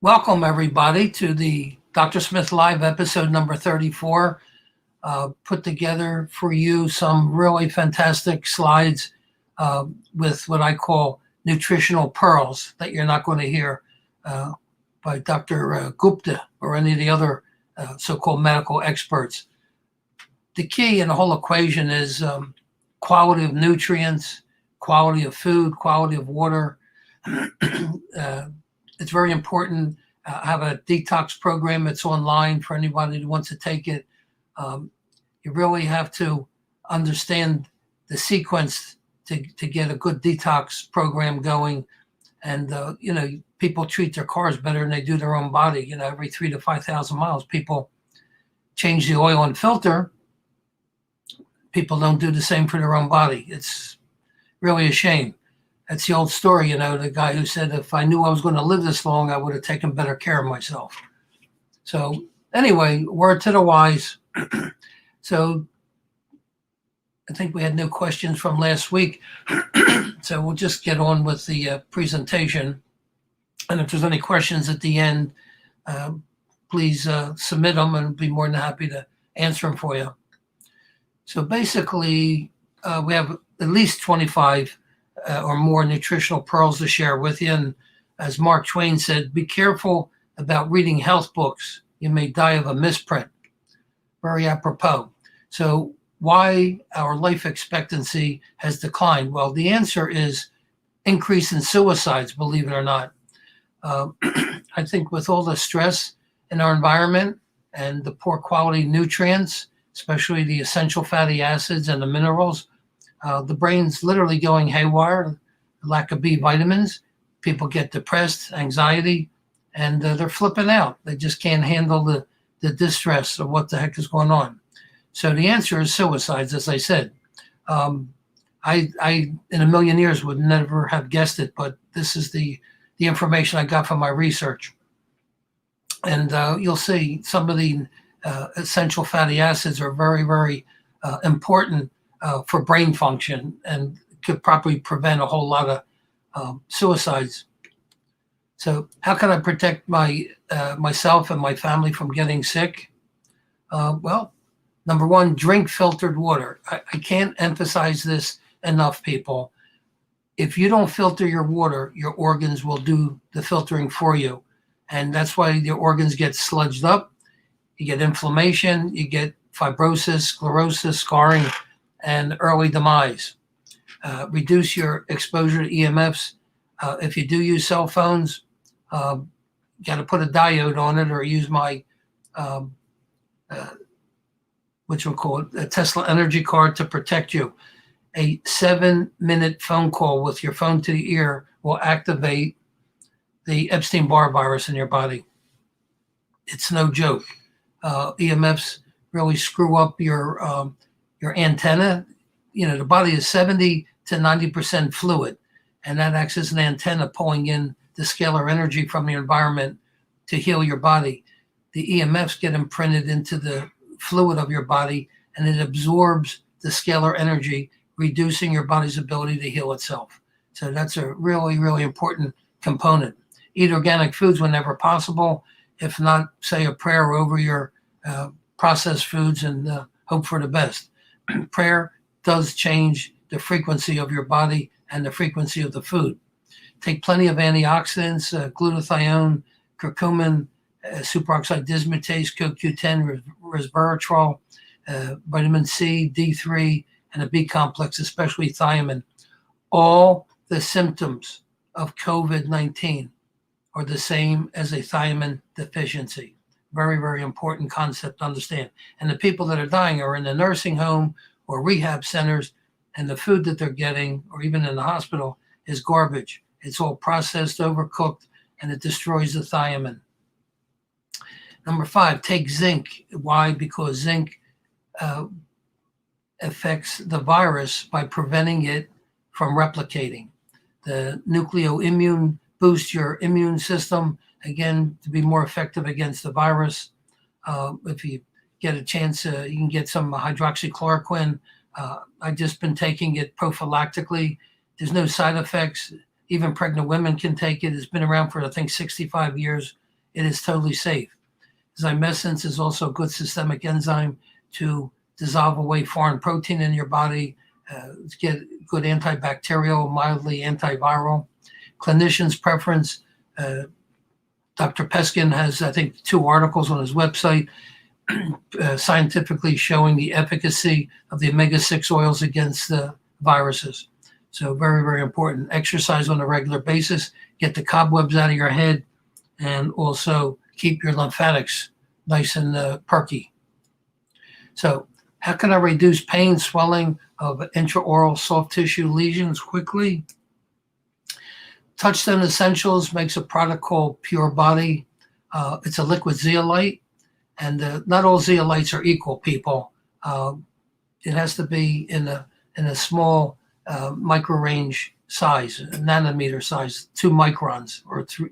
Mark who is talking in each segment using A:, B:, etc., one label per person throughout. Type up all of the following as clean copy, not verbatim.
A: Welcome, everybody, to the Dr. Smith Live episode number 34. Put together for you some really fantastic slides with what I call nutritional pearls that you're not going to hear by Dr. Gupta or any of the other so-called medical experts. The key in the whole equation is quality of nutrients, quality of food, quality of water. It's very important. I have a detox program that's online for anybody who wants to take it. You really have to understand the sequence to get a good detox program going. And, people treat their cars better than they do their own body. Every 3,000 to 5,000 miles, people change the oil and filter. People don't do the same for their own body. It's really a shame. That's the old story, the guy who said, if I knew I was going to live this long, I would have taken better care of myself. So anyway, word to the wise. So I think we had no questions from last week. So we'll just get on with the presentation. And if there's any questions at the end, please submit them and I'll be more than happy to answer them for you. So basically, we have at least 25 or more nutritional pearls to share with you. And as Mark Twain said, be careful about reading health books. You may die of a misprint. Very apropos. So why our life expectancy has declined? Well, the answer is increase in suicides, believe it or not. I think with all the stress in our environment and the poor quality nutrients, especially the essential fatty acids and the minerals, the brain's literally going haywire, lack of B vitamins. People get depressed, anxiety, and they're flipping out. They just can't handle the distress of what the heck is going on. So the answer is suicides, as I said. I in a million years would never have guessed it, but this is the information I got from my research. And you'll see some of the essential fatty acids are very, very important for brain function and could probably prevent a whole lot of suicides. So how can I protect myself and my family from getting sick? Well, number one, drink filtered water. I can't emphasize this enough, people. If you don't filter your water, your organs will do the filtering for you. And that's why your organs get sludged up. You get inflammation, you get fibrosis, sclerosis, scarring, and early demise. Reduce your exposure to EMFs. If you do use cell phones, got to put a diode on it or use my, which we'll call it, a Tesla energy card to protect you. A 7-minute phone call with your phone to the ear will activate the Epstein-Barr virus in your body. It's no joke. EMFs really screw up your antenna. The body is 70 to 90% fluid, and that acts as an antenna pulling in the scalar energy from the environment to heal your body. The EMFs get imprinted into the fluid of your body, and it absorbs the scalar energy, reducing your body's ability to heal itself. So that's a really, really important component. Eat organic foods whenever possible. If not, say a prayer over your processed foods and hope for the best. Prayer does change the frequency of your body and the frequency of the food. Take plenty of antioxidants, glutathione, curcumin, superoxide dismutase, CoQ10, resveratrol, vitamin C, D3, and a B complex, especially thiamine. All the symptoms of COVID-19 are the same as a thiamine deficiency. Very, very important concept to understand. And the people that are dying are in the nursing home or rehab centers, and the food that they're getting, or even in the hospital, is garbage. It's all processed, overcooked, and it destroys the thiamine. Number 5, take zinc. Why? Because zinc affects the virus by preventing it from replicating. The nucleoimmune boosts your immune system, again, to be more effective against the virus. If you get a chance, you can get some hydroxychloroquine. I've just been taking it prophylactically. There's no side effects. Even pregnant women can take it. It's been around for, I think, 65 years. it is totally safe. Zymescence is also a good systemic enzyme to dissolve away foreign protein in your body, to get good antibacterial, mildly antiviral. Clinician's preference, Dr. Peskin has, I think, 2 articles on his website scientifically showing the efficacy of the omega-6 oils against the viruses. So very, very important. Exercise on a regular basis, get the cobwebs out of your head, and also keep your lymphatics nice and perky. So how can I reduce pain, swelling of intraoral soft tissue lesions quickly? Touchstone Essentials makes a product called Pure Body. It's a liquid zeolite, and not all zeolites are equal, people. It has to be in a small micro range size, a nanometer size, 2 microns or 3,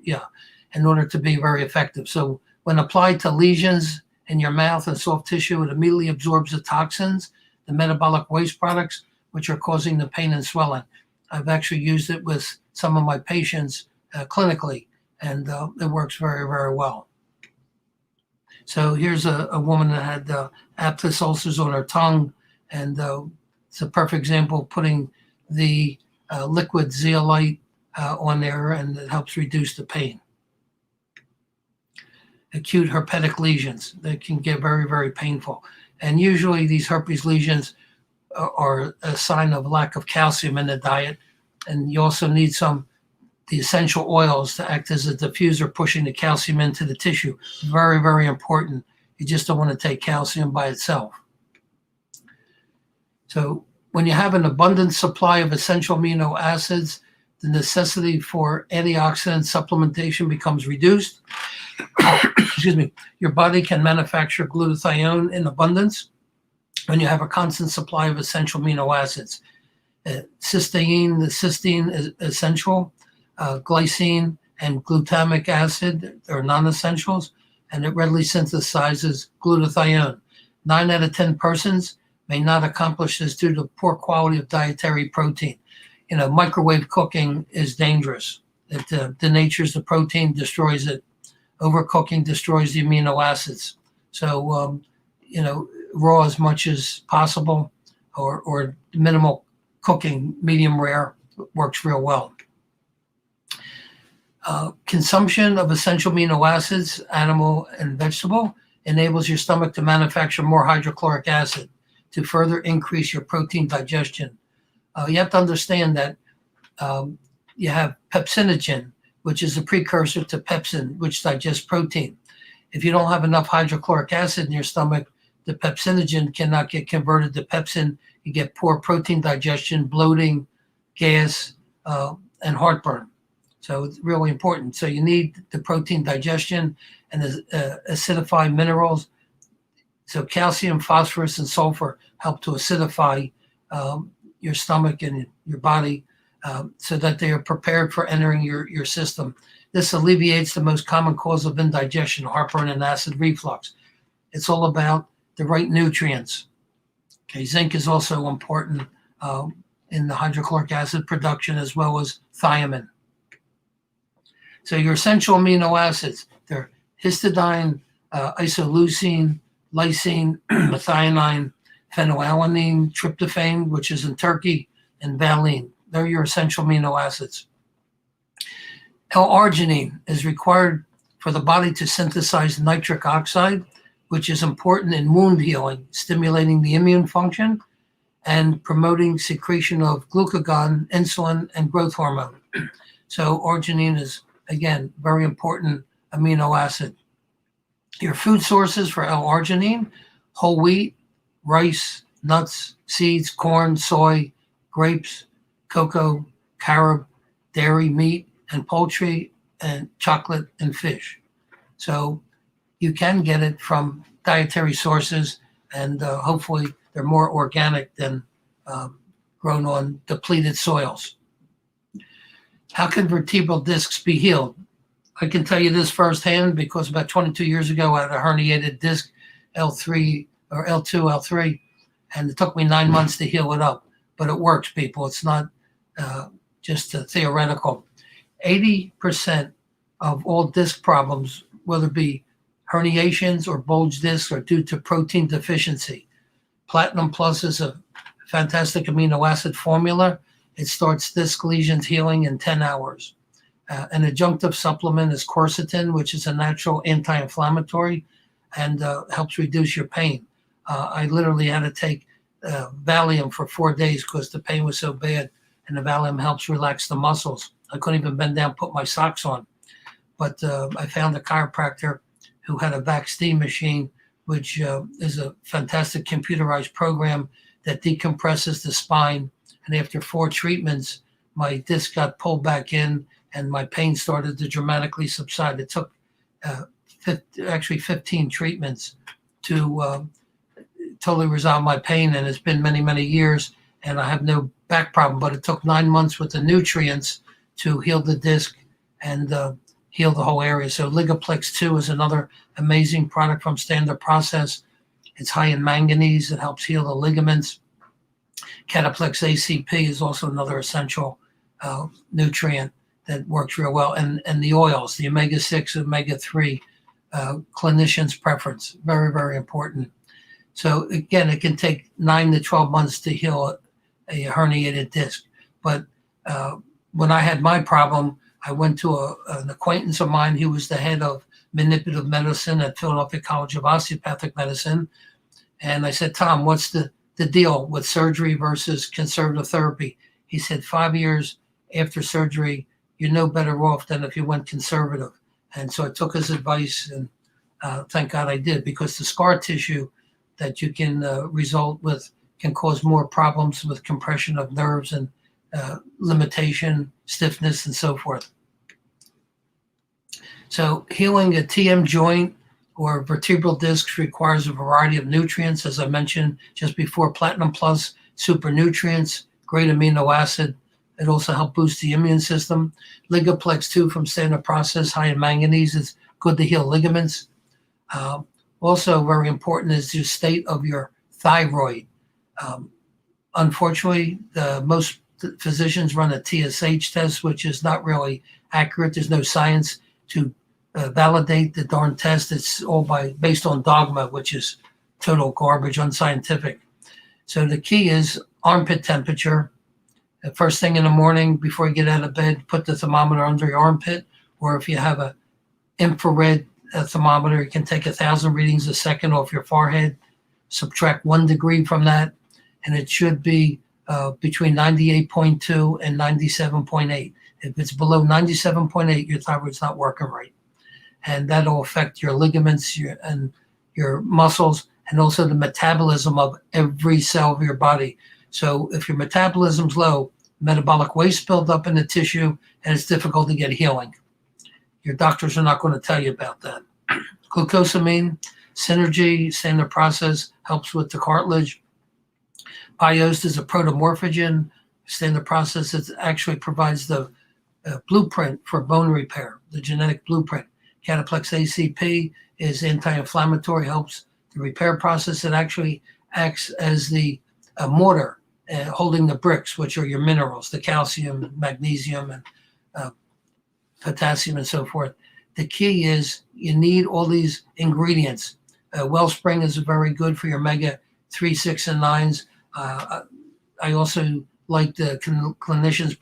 A: in order to be very effective. So when applied to lesions in your mouth and soft tissue, it immediately absorbs the toxins, the metabolic waste products, which are causing the pain and swelling. I've actually used it with some of my patients clinically, and it works very, very well. So here's a woman that had aphthous ulcers on her tongue, and it's a perfect example of putting the liquid zeolite on there, and it helps reduce the pain. Acute herpetic lesions, they can get very, very painful. And usually these herpes lesions are a sign of lack of calcium in the diet. And you also need the essential oils to act as a diffuser, pushing the calcium into the tissue. Very, very important. You just don't want to take calcium by itself. So when you have an abundant supply of essential amino acids, the necessity for antioxidant supplementation becomes reduced. Excuse me. Your body can manufacture glutathione in abundance when you have a constant supply of essential amino acids. Cysteine, the cysteine is essential. Glycine and glutamic acid are non-essentials, and it readily synthesizes glutathione. 9 out of 10 persons may not accomplish this due to poor quality of dietary protein. Microwave cooking is dangerous. It denatures the protein, destroys it. Overcooking destroys the amino acids. So, raw as much as possible, or minimal cooking, medium rare, works real well. Consumption of essential amino acids, animal and vegetable, enables your stomach to manufacture more hydrochloric acid to further increase your protein digestion. You have to understand that you have pepsinogen, which is a precursor to pepsin, which digests protein. If you don't have enough hydrochloric acid in your stomach, the pepsinogen cannot get converted to pepsin. You get poor protein digestion, bloating, gas, and heartburn. So it's really important. So you need the protein digestion and the acidify minerals. So calcium, phosphorus, and sulfur help to acidify your stomach and your body so that they are prepared for entering your system. This alleviates the most common cause of indigestion, heartburn, and acid reflux. It's all about the right nutrients. Okay, zinc is also important in the hydrochloric acid production, as well as thiamine. So your essential amino acids, they're histidine, isoleucine, lysine, methionine, phenylalanine, tryptophan, which is in turkey, and valine. They're your essential amino acids. L-arginine is required for the body to synthesize nitric oxide, which is important in wound healing, stimulating the immune function, and promoting secretion of glucagon, insulin, and growth hormone. So arginine is, again, very important amino acid. Your food sources for L-arginine: whole wheat, rice, nuts, seeds, corn, soy, grapes, cocoa, carob, dairy, meat, and poultry, and chocolate and fish. So you can get it from dietary sources, and hopefully they're more organic than grown on depleted soils. How can vertebral discs be healed? I can tell you this firsthand because about 22 years ago, I had a herniated disc, L3 or L2, L3, and it took me 9 months to heal it up. But it works, people. It's not just theoretical. 80% of all disc problems whether it be herniations or bulge discs, or due to protein deficiency. Platinum Plus is a fantastic amino acid formula. It starts disc lesions healing in 10 hours. An adjunctive supplement is quercetin, which is a natural anti-inflammatory and helps reduce your pain. I literally had to take Valium for 4 days because the pain was so bad, and the Valium helps relax the muscles. I couldn't even bend down, put my socks on. But I found a chiropractor who had a VAC-STEAM machine, which is a fantastic computerized program that decompresses the spine. And after 4 treatments, my disc got pulled back in and my pain started to dramatically subside. It took actually 15 treatments to totally resolve my pain, and it's been many, many years, and I have no back problem. But it took 9 months with the nutrients to heal the disc and heal the whole area. So Ligaplex 2 is another amazing product from Standard Process. It's high in manganese. It helps heal the ligaments. Cataplex ACP is also another essential nutrient that works real well. And the oils, the omega-6, omega-3, clinician's preference, very, very important. So again, it can take 9 to 12 months to heal a herniated disc. But when I had my problem, I went to an acquaintance of mine who was the head of manipulative medicine at Philadelphia College of Osteopathic Medicine. And I said, Tom, what's the deal with surgery versus conservative therapy? He said, 5 years after surgery, you're no better off than if you went conservative. And so I took his advice, and thank God I did, because the scar tissue that you can result with can cause more problems with compression of nerves and limitation, stiffness, and so forth. So healing a TM joint or vertebral discs requires a variety of nutrients, as I mentioned just before. Platinum Plus, super nutrients, great amino acid. It also helps boost the immune system. Ligaplex 2 from Standard Process, high in manganese, is good to heal ligaments. Also very important is the state of your thyroid. Unfortunately, most physicians run a TSH test, which is not really accurate. There's no science to validate the darn test. It's all based on dogma, which is total garbage, unscientific. So the key is armpit temperature. First thing in the morning, before you get out of bed, put the thermometer under your armpit, or if you have an infrared thermometer, you can take 1,000 readings a second off your forehead, subtract 1 degree from that, and it should be between 98.2 and 97.8. If it's below 97.8, your thyroid's not working right. And that'll affect your ligaments and your muscles, and also the metabolism of every cell of your body. So if your metabolism's low, metabolic waste builds up in the tissue, and it's difficult to get healing. Your doctors are not going to tell you about that. Glucosamine, Synergy, Standard Process, helps with the cartilage. Biogenesis is a protomorphogen. Standard Process, it actually provides the blueprint for bone repair, the genetic blueprint. Cataplex ACP is anti-inflammatory, helps the repair process. It actually acts as the mortar holding the bricks, which are your minerals, the calcium, magnesium, and potassium, and so forth. The key is you need all these ingredients. Wellspring is very good for your omega-3, 6, and 9s. I also like the clinician's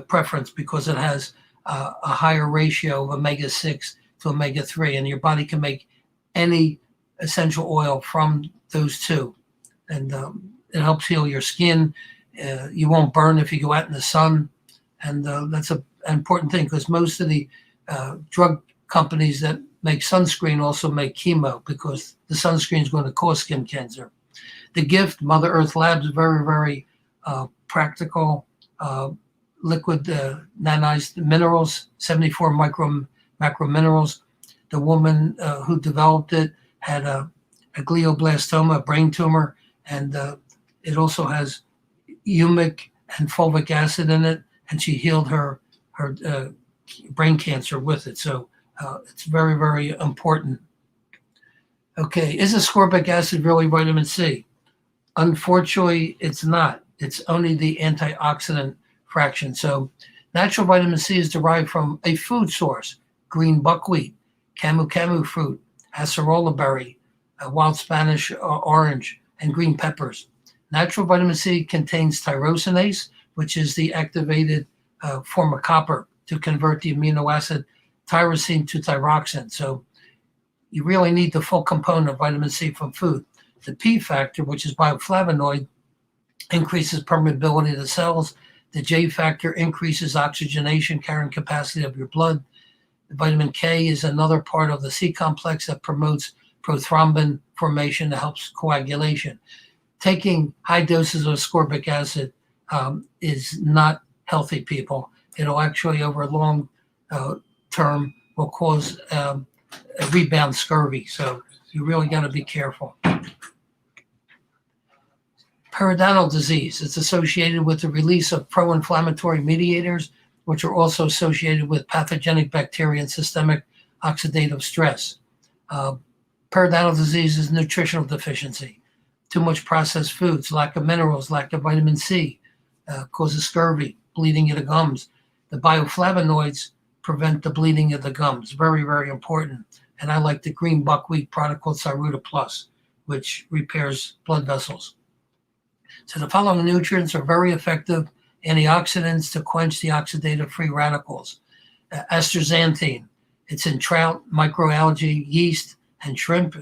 A: preference because it has a higher ratio of omega-6 to omega-3, and your body can make any essential oil from those two. And it helps heal your skin. You won't burn if you go out in the sun. And that's an important thing, because most of the drug companies that make sunscreen also make chemo, because the sunscreen is going to cause skin cancer. The Gift, Mother Earth Labs, very, very practical liquid nanized minerals, 74 macro minerals. The woman who developed it had a glioblastoma, a brain tumor, and it also has humic and fulvic acid in it, and she healed her brain cancer with it. So it's very, very important. Okay, is ascorbic acid really vitamin C? Unfortunately, it's not. It's only the antioxidant fraction. So Natural vitamin C is derived from a food source: green buckwheat, camu camu fruit, acerola berry, wild Spanish orange, and green peppers. Natural vitamin C contains tyrosinase, which is the activated form of copper to convert the amino acid tyrosine to thyroxine. So you really need the full component of vitamin C from food. The P factor, which is bioflavonoid, increases permeability of the cells. The J factor increases oxygenation carrying capacity of your blood. The vitamin K is another part of the C complex that promotes prothrombin formation that helps coagulation. Taking high doses of ascorbic acid is not healthy, people. It'll actually, over a long term, will cause a rebound scurvy. So you really got to be careful. Periodontal disease is associated with the release of pro-inflammatory mediators, which are also associated with pathogenic bacteria and systemic oxidative stress. Periodontal disease is nutritional deficiency. Too much processed foods, lack of minerals, lack of vitamin C, causes scurvy, bleeding of the gums. The bioflavonoids prevent the bleeding of the gums. Very, very important. And I like the green buckwheat product called Thyroid Plus, which repairs blood vessels. So the following nutrients are very effective antioxidants to quench the oxidative free radicals. Astaxanthin, it's in trout, microalgae, yeast, and shrimp,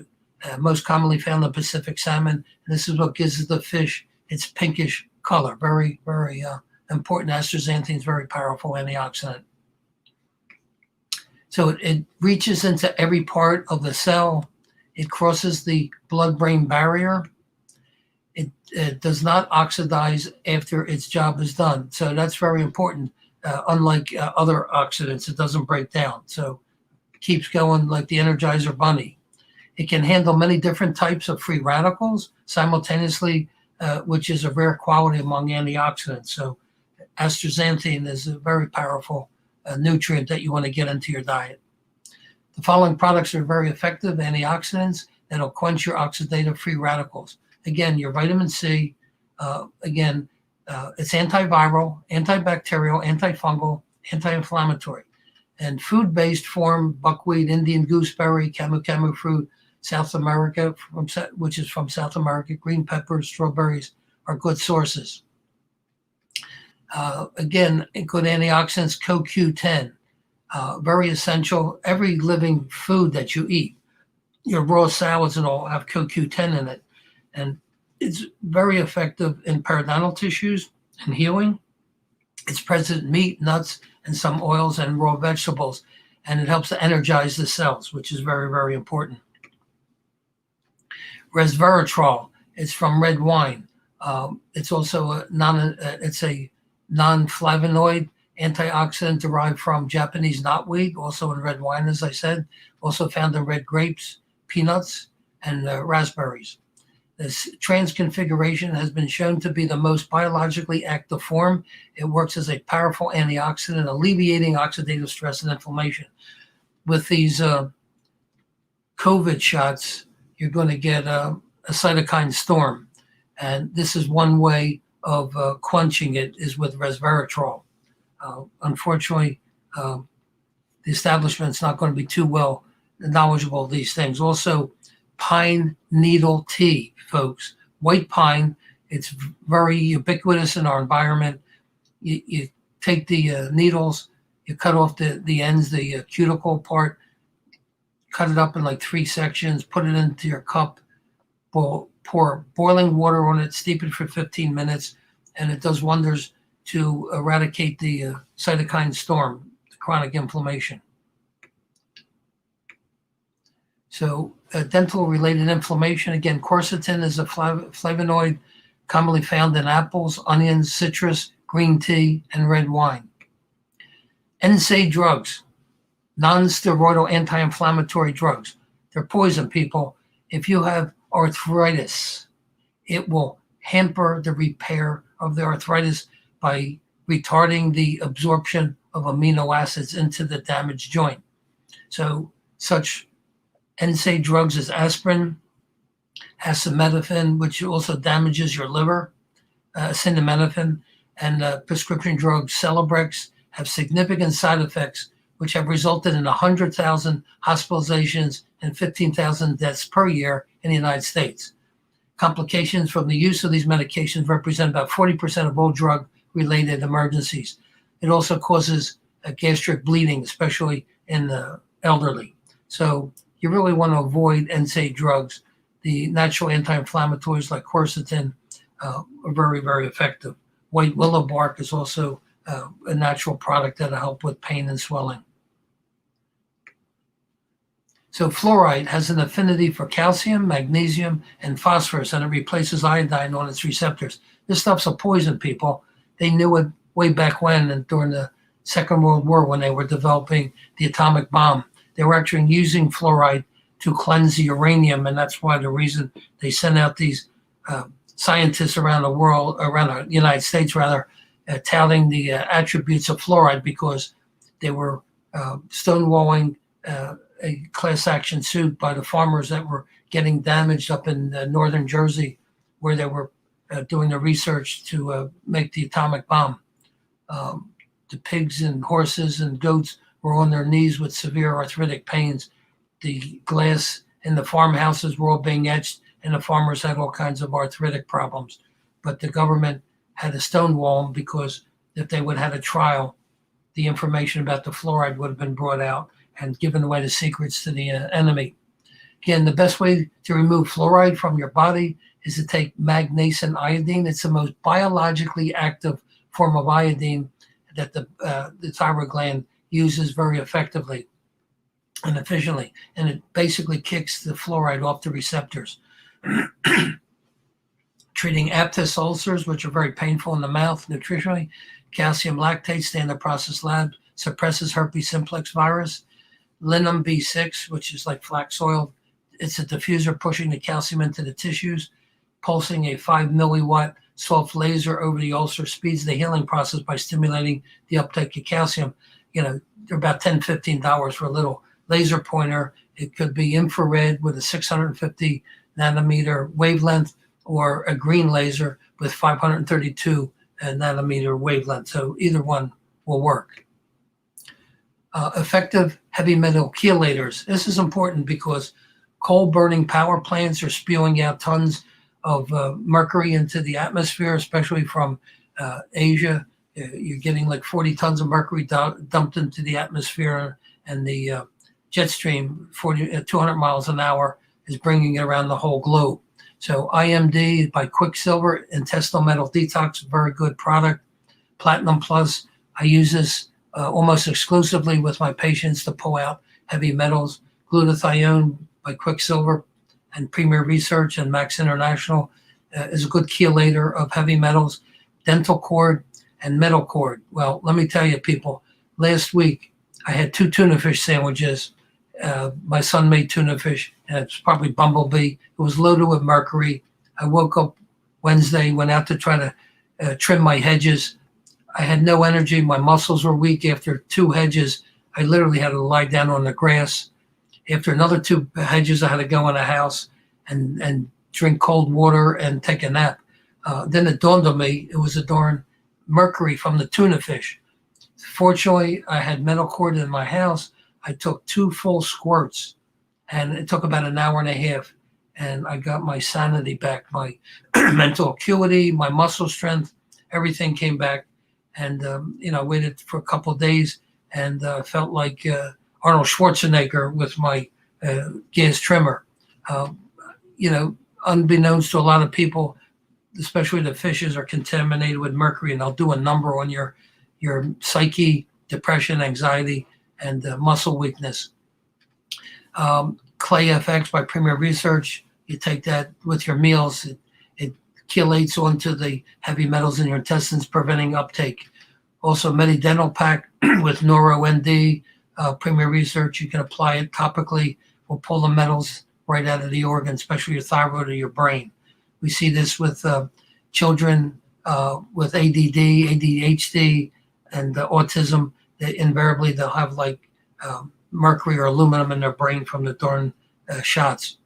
A: most commonly found in Pacific salmon. And this is what gives the fish its pinkish color. Very, very important. Astaxanthin is very powerful antioxidant. So it reaches into every part of the cell. It crosses the blood-brain barrier. It does not oxidize after its job is done. So that's very important. Unlike other oxidants, it doesn't break down. So it keeps going like the Energizer Bunny. It can handle many different types of free radicals simultaneously, which is a rare quality among antioxidants. So astaxanthin is a very powerful nutrient that you want to get into your diet. The following products are very effective antioxidants that'll quench your oxidative free radicals. Again, your vitamin C, it's antiviral, antibacterial, antifungal, anti-inflammatory. And food-based form, buckwheat, Indian gooseberry, camu camu fruit, South America, which is from South America, green peppers, strawberries are good sources. Again, good antioxidants, CoQ10, very essential. Every living food that you eat, your raw salads and all have CoQ10 in it. And it's very effective in periodontal tissues and healing. It's present in meat, nuts, and some oils and raw vegetables. And it helps to energize the cells, which is very, very important. Resveratrol, it's from red wine. It's also a non-flavonoid antioxidant derived from Japanese knotweed, also in red wine, as I said, also found in red grapes, peanuts, and raspberries. This transconfiguration has been shown to be the most biologically active form. It works as a powerful antioxidant, alleviating oxidative stress and inflammation. With these COVID shots, you're going to get a cytokine storm. And this is one way of quenching it is with resveratrol. Unfortunately, the establishment's not going to be too well knowledgeable of these things. Also, pine needle tea, folks. White pine, it's very ubiquitous in our environment. You take the needles, you cut off the ends, the cuticle part, cut it up in like 3 sections, put it into your cup, pour boiling water on it, steep it for 15 minutes, and it does wonders to eradicate the cytokine storm, the chronic inflammation. So dental-related inflammation, again, quercetin is a flavonoid commonly found in apples, onions, citrus, green tea, and red wine. NSAID drugs, non-steroidal anti-inflammatory drugs. They're poison, people. If you have arthritis, it will hamper the repair of the arthritis by retarding the absorption of amino acids into the damaged joint. So such NSAID drugs as aspirin, acetaminophen, which also damages your liver, acetaminophen, and prescription drug Celebrex have significant side effects, which have resulted in 100,000 hospitalizations and 15,000 deaths per year in the United States. Complications from the use of these medications represent about 40% of all drug-related emergencies. It also causes gastric bleeding, especially in the elderly. So you really want to avoid NSAID drugs. The natural anti-inflammatories like quercetin are very, very effective. White willow bark is also a natural product that'll help with pain and swelling. So fluoride has an affinity for calcium, magnesium, and phosphorus, and it replaces iodine on its receptors. This stuff's a poison, people. They knew it way back when, and during the Second World War, when they were developing the atomic bomb. They were actually using fluoride to cleanse the uranium, and that's why the reason they sent out these scientists around the world, around the United States rather, touting the attributes of fluoride, because they were stonewalling a class action suit by the farmers that were getting damaged up in northern Jersey, where they were doing the research to make the atomic bomb. The pigs and horses and goats were on their knees with severe arthritic pains. The glass in the farmhouses were all being etched, and the farmers had all kinds of arthritic problems. But the government had to stonewall them, because if they would have had a trial, the information about the fluoride would have been brought out and given away the secrets to the enemy. Again, the best way to remove fluoride from your body is to take magnesium iodine. It's the most biologically active form of iodine that the thyroid gland uses very effectively and efficiently. And it basically kicks the fluoride off the receptors. Treating aphthous ulcers, which are very painful in the mouth nutritionally. Calcium lactate, standard process lab, suppresses herpes simplex virus. Linum B6, which is like flax oil. It's a diffuser pushing the calcium into the tissues. Pulsing a 5 milliwatt soft laser over the ulcer speeds the healing process by stimulating the uptake of calcium. You know, they're about $10, $15 for a little laser pointer. It could be infrared with a 650 nanometer wavelength, or a green laser with 532 nanometer wavelength. So either one will work. Effective heavy metal chelators. This is important because coal burning power plants are spewing out tons of mercury into the atmosphere, especially from Asia. You're getting like 40 tons of mercury dumped into the atmosphere, and the jet stream, 200 miles an hour, is bringing it around the whole globe. So IMD by Quicksilver, intestinal metal detox, very good product. Platinum Plus, I use this almost exclusively with my patients to pull out heavy metals. Glutathione by Quicksilver and Premier Research and Max International is a good chelator of heavy metals. Dental cord and metal cord. Well, let me tell you, people, last week I had 2 tuna fish sandwiches. My son made tuna fish, and it's probably bumblebee. It was loaded with mercury. I woke up Wednesday, went out to try to trim my hedges. I had no energy. My muscles were weak. After 2 hedges, I literally had to lie down on the grass. After another 2 hedges, I had to go in the house and drink cold water and take a nap. Then it dawned on me it was a darn mercury from the tuna fish. Fortunately, I had metal cord in my house. I took 2 full squirts, and it took about an hour and a half, and I got my sanity back, my mental acuity, my muscle strength, everything came back. And waited for a couple of days, and felt like Arnold Schwarzenegger with my gas trimmer. Unbeknownst to a lot of people, especially the fishes are contaminated with mercury, and they'll do a number on your psyche, depression, anxiety, and muscle weakness. Clay FX by Premier Research. You take that with your meals. It chelates onto the heavy metals in your intestines, preventing uptake. Also, Medidental Pack with NeuroND, Premier Research. You can apply it topically. Will pull the metals right out of the organ, especially your thyroid or your brain. We see this with children with ADD, ADHD, and autism. Invariably, they'll have like mercury or aluminum in their brain from the darn shots.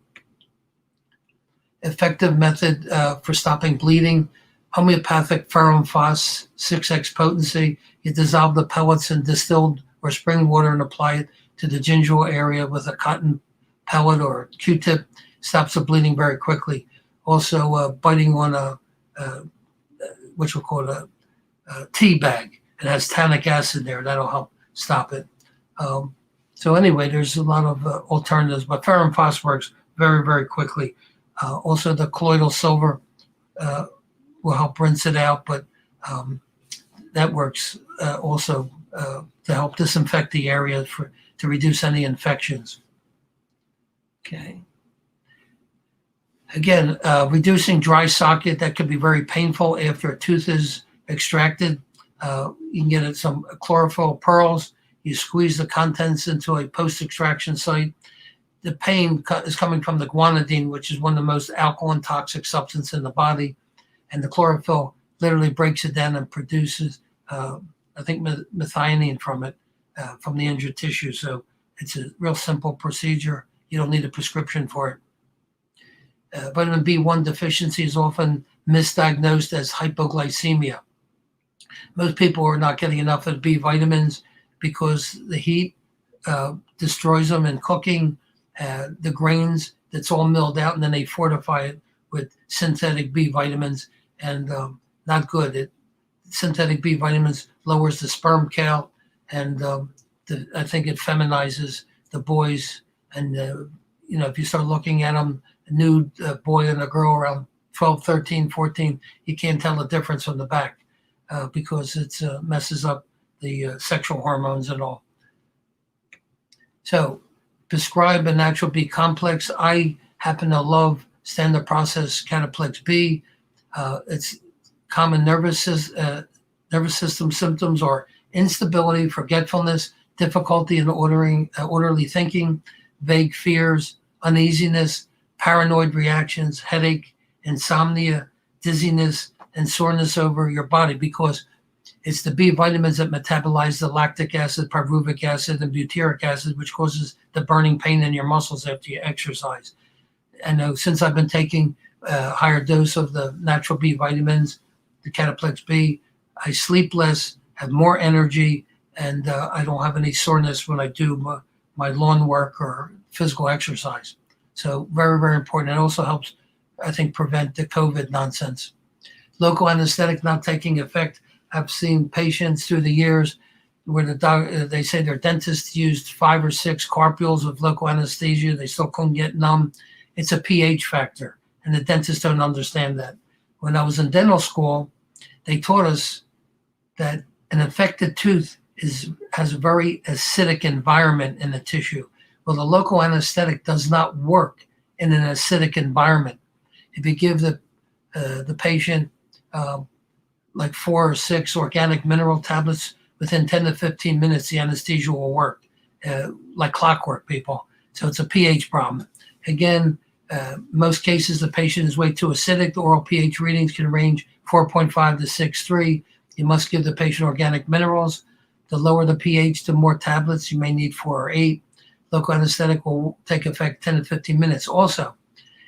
A: Effective method for stopping bleeding. Homeopathic ferrum phos, 6x potency. You dissolve the pellets in distilled or spring water and apply it to the gingival area with a cotton pellet or Q-tip. Stops the bleeding very quickly. Also, biting on which we'll call a tea bag. It has tannic acid there. That'll help stop it. So anyway, there's a lot of alternatives, but ferrum phos works very, very quickly. Also, the colloidal silver will help rinse it out, but that works also to help disinfect the area to reduce any infections. Okay. Again, reducing dry socket, that could be very painful after a tooth is extracted. You can get some chlorophyll pearls. You squeeze the contents into a post-extraction site. The pain is coming from the guanidine, which is one of the most alkaline toxic substances in the body. And the chlorophyll literally breaks it down and produces, I think, methionine from it, from the injured tissue. So it's a real simple procedure. You don't need a prescription for it. Vitamin B1 deficiency is often misdiagnosed as hypoglycemia. Most people are not getting enough of B vitamins because the heat destroys them in cooking. The grains, that's all milled out, and then they fortify it with synthetic B vitamins, and not good. Synthetic B vitamins lowers the sperm count, and I think it feminizes the boys. And if you start looking at them, a nude boy and a girl around 12, 13, 14, you can't tell the difference from the back because it messes up the sexual hormones and all. So prescribe a natural B complex. I happen to love standard process Cataplex B. It's common nervous system symptoms are instability, forgetfulness, difficulty in orderly thinking, vague fears, uneasiness, paranoid reactions, headache, insomnia, dizziness, and soreness over your body, because it's the B vitamins that metabolize the lactic acid, pyruvic acid, and butyric acid, which causes the burning pain in your muscles after you exercise. And since I've been taking a higher dose of the natural B vitamins, the Cataplex B, I sleep less, have more energy, and I don't have any soreness when I do my lawn work or physical exercise. So very, very important. It also helps, I think, prevent the COVID nonsense. Local anesthetic not taking effect. I've seen patients through the years where they say their dentist used 5 or 6 carpules of local anesthesia. They still couldn't get numb. It's a pH factor, and the dentists don't understand that. When I was in dental school, they taught us that an infected tooth has a very acidic environment in the tissue. Well, the local anesthetic does not work in an acidic environment. If you give the patient like 4 or 6 organic mineral tablets, within 10 to 15 minutes, the anesthesia will work like clockwork, people. So it's a pH problem. Again, most cases, the patient is way too acidic. The oral pH readings can range 4.5 to 6.3. You must give the patient organic minerals. The lower the pH, the more tablets. You may need 4 or 8. Local anesthetic will take effect 10 to 15 minutes. Also,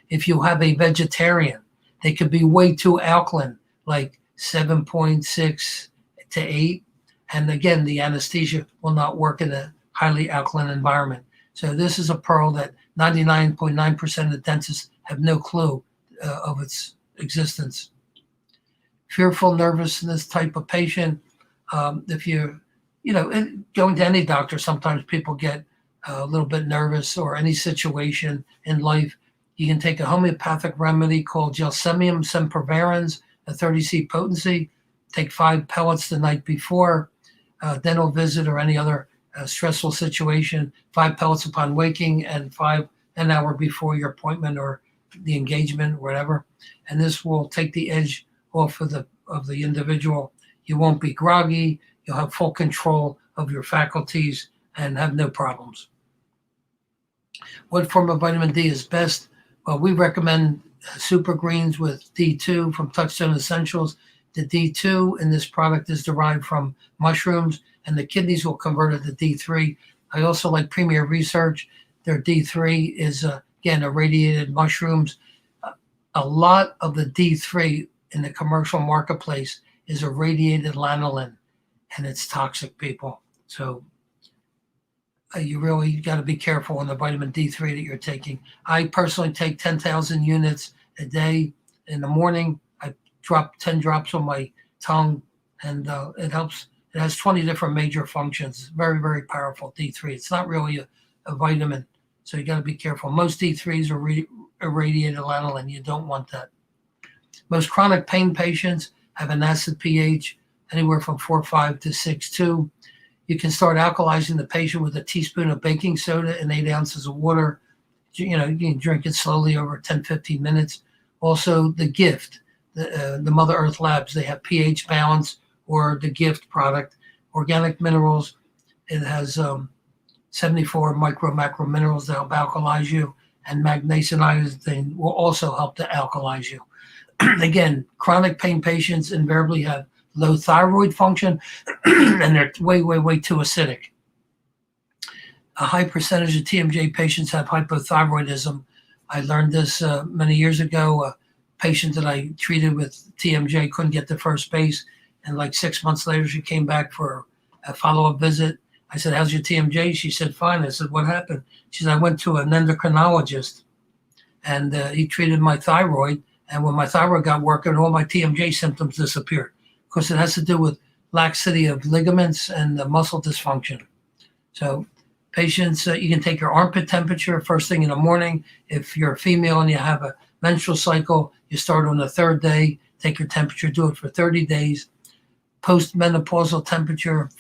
A: if you have a vegetarian, they could be way too alkaline, like 7.6 to 8. And again, the anesthesia will not work in a highly alkaline environment. So this is a pearl that 99.9% of the dentists have no clue of its existence. Fearful nervousness type of patient. If you're, going to any doctor, sometimes people get a little bit nervous, or any situation in life. You can take a homeopathic remedy called Gelsemium sempervirens, a 30C potency. Take 5 pellets the night before dental visit or any other stressful situation. 5 pellets upon waking, and 5 an hour before your appointment or the engagement or whatever. And this will take the edge off of the individual. You won't be groggy. You'll have full control of your faculties and have no problems. What form of vitamin D is best? Well, we recommend super greens with D2 from Touchstone Essentials. The D2 in this product is derived from mushrooms, and the kidneys will convert it to D3. I also like Premier Research. Their D3 is, again, irradiated mushrooms. A lot of the D3 in the commercial marketplace is irradiated lanolin, and it's toxic, people. So you really got to be careful on the vitamin D3 that you're taking. I personally take 10,000 units a day. In the morning, I drop 10 drops on my tongue, and it helps. It has 20 different major functions. Very, very powerful D3. It's not really a vitamin, so you got to be careful. Most D3s are irradiated lanolin. You don't want that. Most chronic pain patients have an acid pH anywhere from 4.5 to 6.2. You can start alkalizing the patient with a teaspoon of baking soda and 8 ounces of water. You can drink it slowly over 10, 15 minutes. Also, the Gift, the Mother Earth Labs, they have pH balance, or the Gift product, organic minerals. It has 74 macro minerals that help alkalize you, and magnesium iodine will also help to alkalize you. Again, chronic pain patients invariably have low thyroid function, and they're way, way, way too acidic. A high percentage of TMJ patients have hypothyroidism. I learned this many years ago. A patient that I treated with TMJ couldn't get to first base, and like 6 months later, she came back for a follow-up visit. I said, "How's your TMJ?" She said, "Fine." I said, "What happened?" She said, "I went to an endocrinologist, and he treated my thyroid, and when my thyroid got working, all my TMJ symptoms disappeared." Because it has to do with laxity of ligaments and muscle dysfunction. So patients, you can take your armpit temperature first thing in the morning. If you're a female and you have a menstrual cycle, you start on the 3rd day, take your temperature, do it for 30 days. Postmenopausal temperature,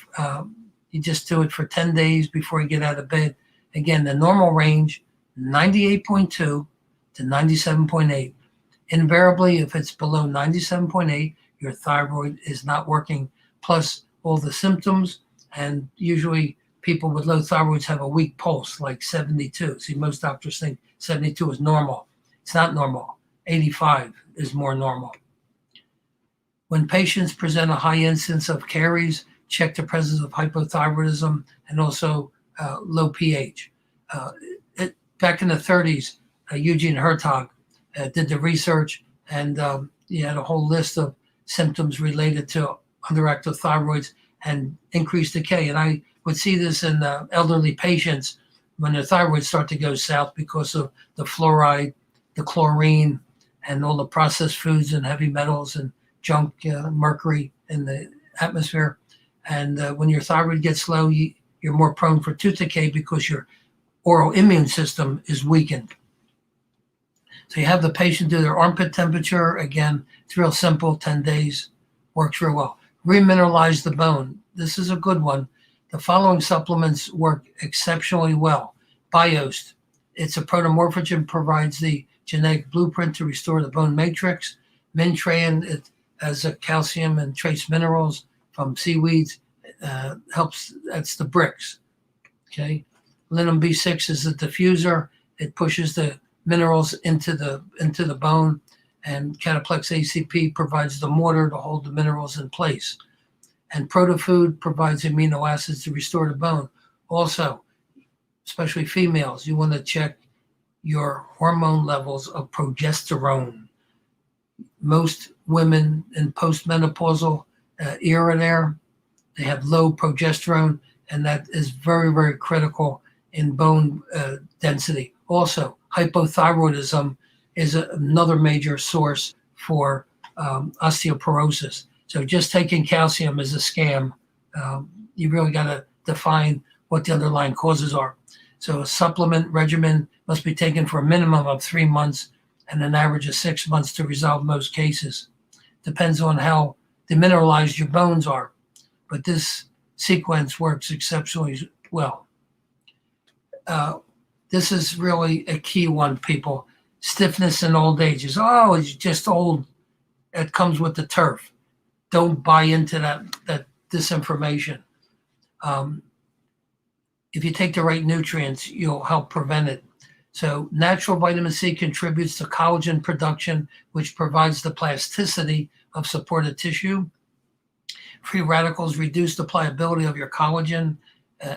A: you just do it for 10 days before you get out of bed. Again, the normal range, 98.2 to 97.8. Invariably, if it's below 97.8, your thyroid is not working, plus all the symptoms. And usually people with low thyroids have a weak pulse, like 72. See, most doctors think 72 is normal. It's not normal. 85 is more normal. When patients present a high incidence of caries, check the presence of hypothyroidism and also low pH. Back in the 30s, Eugene Hertog did the research, and he had a whole list of symptoms related to underactive thyroids and increased decay. And I would see this in elderly patients when their thyroids start to go south because of the fluoride, the chlorine, and all the processed foods and heavy metals and junk, mercury in the atmosphere. And when your thyroid gets low, you're more prone for tooth decay because your oral immune system is weakened. So you have the patient do their armpit temperature. Again, it's real simple, 10 days, works real well. Remineralize the bone. This is a good one. The following supplements work exceptionally well. Biost, it's a protomorphogen, provides the genetic blueprint to restore the bone matrix. Mintran, it has a calcium and trace minerals from seaweeds, helps, that's the bricks, okay? Linum B6 is the diffuser. It pushes the minerals into the bone, and Cataplex ACP provides the mortar to hold the minerals in place. And Protofood provides amino acids to restore the bone. Also, especially females, you want to check your hormone levels of progesterone. Most women in postmenopausal era there, they have low progesterone, and that is very, very critical in bone density. Also, hypothyroidism is another major source for osteoporosis. So just taking calcium is a scam. You really got to define what the underlying causes are. So a supplement regimen must be taken for a minimum of 3 months and an average of 6 months to resolve most cases. Depends on how demineralized your bones are, but this sequence works exceptionally well. This is really a key one, people. Stiffness in old age is, oh, it's just old. It comes with the turf. Don't buy into that disinformation. If you take the right nutrients, you'll help prevent it. So natural vitamin C contributes to collagen production, which provides the plasticity of supportive tissue. Free radicals reduce the pliability of your collagen.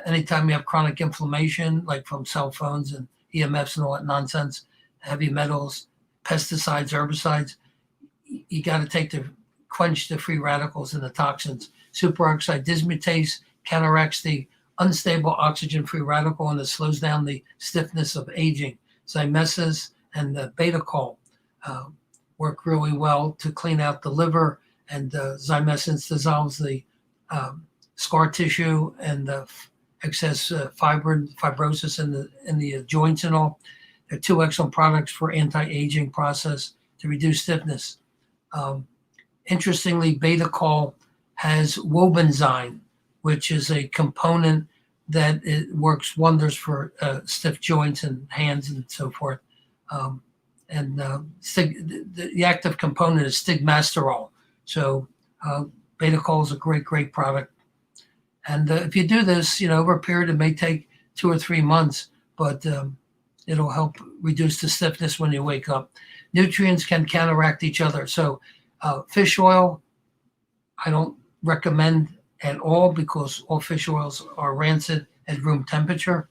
A: Anytime you have chronic inflammation, like from cell phones and EMFs and all that nonsense, heavy metals, pesticides, herbicides, you got to take to quench the free radicals and the toxins. Superoxide dismutase counteracts the unstable oxygen-free radical and it slows down the stiffness of aging. Zymesas and the beta-col work really well to clean out the liver, and zymesins dissolves the scar tissue and the excess fibrosis in the joints and all. They're two excellent products for anti-aging process to reduce stiffness. Interestingly, beta-col has wobenzyme, which is a component that it works wonders for stiff joints and hands and so forth. The active component is stigmasterol. So beta-col is a great product. And if you do this, over a period, it may take 2 or 3 months, but it'll help reduce the stiffness when you wake up. Nutrients can counteract each other. So fish oil, I don't recommend at all because all fish oils are rancid at room temperature.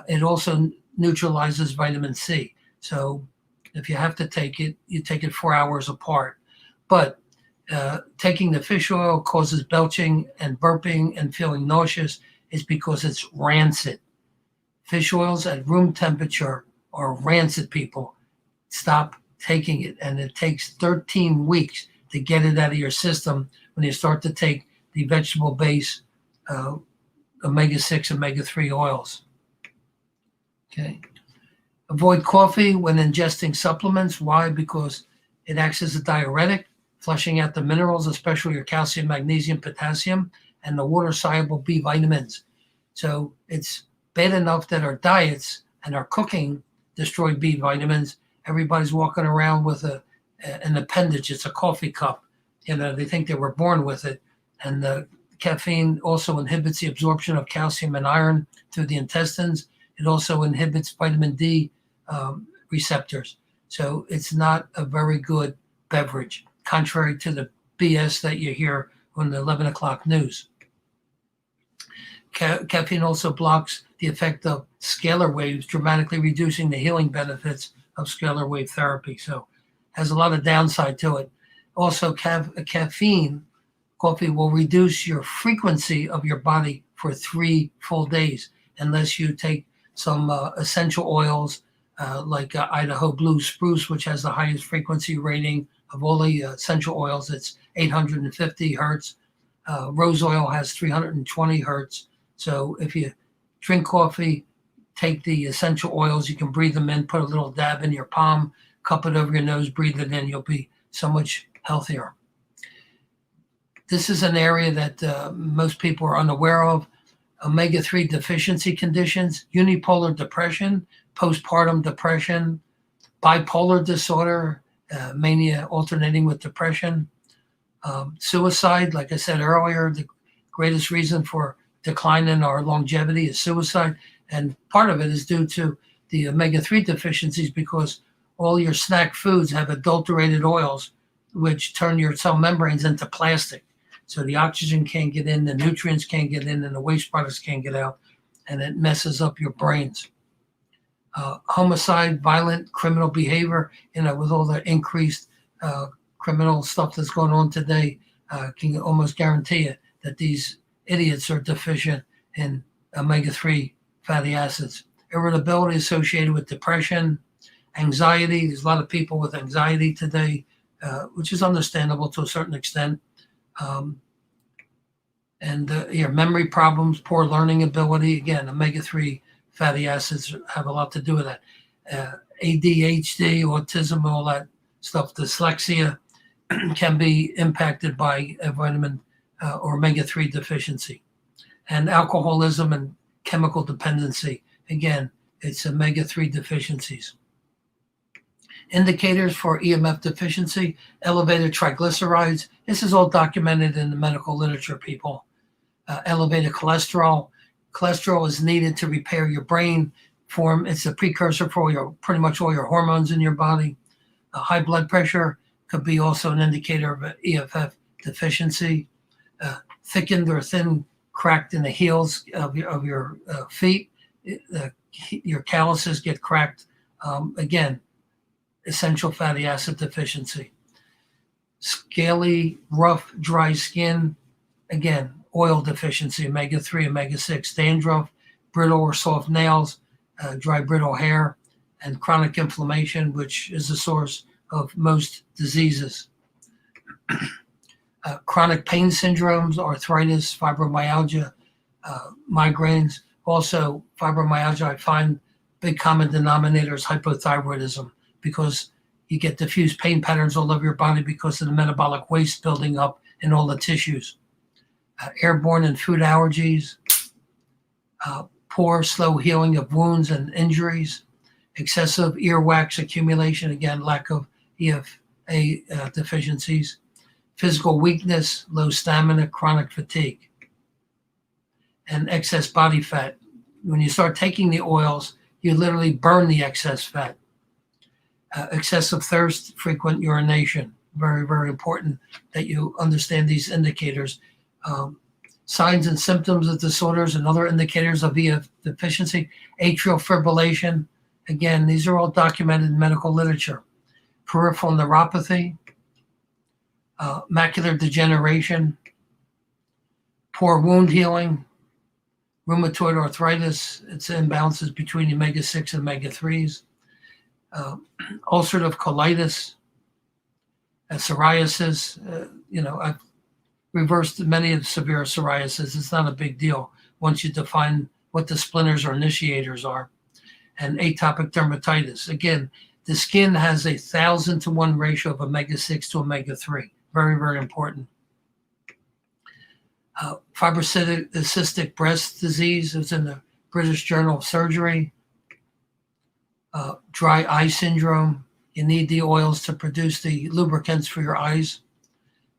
A: It also neutralizes vitamin C. So if you have to take it, you take it 4 hours apart. But taking the fish oil causes belching and burping and feeling nauseous is because it's rancid. Fish oils at room temperature are rancid, people. Stop taking it. And it takes 13 weeks to get it out of your system when you start to take the vegetable-based omega-6, omega-3 oils. Okay. Avoid coffee when ingesting supplements. Why? Because it acts as a diuretic, flushing out the minerals, especially your calcium, magnesium, potassium, and the water-soluble B vitamins. So it's bad enough that our diets and our cooking destroy B vitamins. Everybody's walking around with an appendage. It's a coffee cup. They think they were born with it. And the caffeine also inhibits the absorption of calcium and iron through the intestines. It also inhibits vitamin D receptors. So it's not a very good beverage, contrary to the BS that you hear on the 11 o'clock news. Caffeine also blocks the effect of scalar waves, dramatically reducing the healing benefits of scalar wave therapy. So has a lot of downside to it. Also, caffeine, coffee will reduce your frequency of your body for 3 full days unless you take some essential oils like Idaho Blue Spruce, which has the highest frequency rating of all the essential oils. It's 850 hertz. Rose oil has 320 hertz. So if you drink coffee, take the essential oils, you can breathe them in, put a little dab in your palm, cup it over your nose, breathe it in. You'll be so much healthier. This is an area that most people are unaware of. Omega-3 deficiency conditions, unipolar depression, postpartum depression, bipolar disorder, mania alternating with depression, suicide. Like I said earlier, the greatest reason for decline in our longevity is suicide. And part of it is due to the omega-3 deficiencies because all your snack foods have adulterated oils, which turn your cell membranes into plastic. So the oxygen can't get in, the nutrients can't get in, and the waste products can't get out, and it messes up your brains. Homicide, violent criminal behavior, with all the increased criminal stuff that's going on today, can almost guarantee you that these idiots are deficient in omega-3 fatty acids. Irritability associated with depression, anxiety. There's a lot of people with anxiety today, which is understandable to a certain extent. Your memory problems, poor learning ability. Again, omega-3 fatty acids have a lot to do with that. ADHD, autism, all that stuff, dyslexia can be impacted by a vitamin or omega-3 deficiency. And alcoholism and chemical dependency. Again, it's omega-3 deficiencies. Indicators for EMF deficiency, elevated triglycerides. This is all documented in the medical literature, people. Elevated cholesterol. Cholesterol is needed to repair your brain. It's a precursor for pretty much all your hormones in your body. High blood pressure could be also an indicator of EFF deficiency. Thickened or thin, cracked in the heels of your feet. Your calluses get cracked. Again, essential fatty acid deficiency. Scaly, rough, dry skin, again, oil deficiency, omega-3, omega-6, dandruff, brittle or soft nails, dry, brittle hair, and chronic inflammation, which is the source of most diseases. Chronic pain syndromes, arthritis, fibromyalgia, migraines. Also, fibromyalgia, I find big common denominator is hypothyroidism, because you get diffuse pain patterns all over your body because of the metabolic waste building up in all the tissues. Airborne and food allergies, poor, slow healing of wounds and injuries, excessive earwax accumulation, again, lack of EFA deficiencies, physical weakness, low stamina, chronic fatigue, and excess body fat. When you start taking the oils, you literally burn the excess fat. Excessive thirst, frequent urination. Very, very important that you understand these indicators. Signs and symptoms of disorders and other indicators of EF deficiency. Atrial fibrillation. Again, these are all documented in medical literature. Peripheral neuropathy. Macular degeneration. Poor wound healing. Rheumatoid arthritis. It's imbalances between omega-6 and omega-3s. Ulcerative colitis, psoriasis. I've reversed many of severe psoriasis. It's not a big deal once you define what the splinters or initiators are. And atopic dermatitis. Again, the skin has 1,000-to-1 ratio of omega-6 to omega-3. Very, very important. Fibrocystic breast disease is in the British Journal of Surgery. Dry eye syndrome. You need the oils to produce the lubricants for your eyes.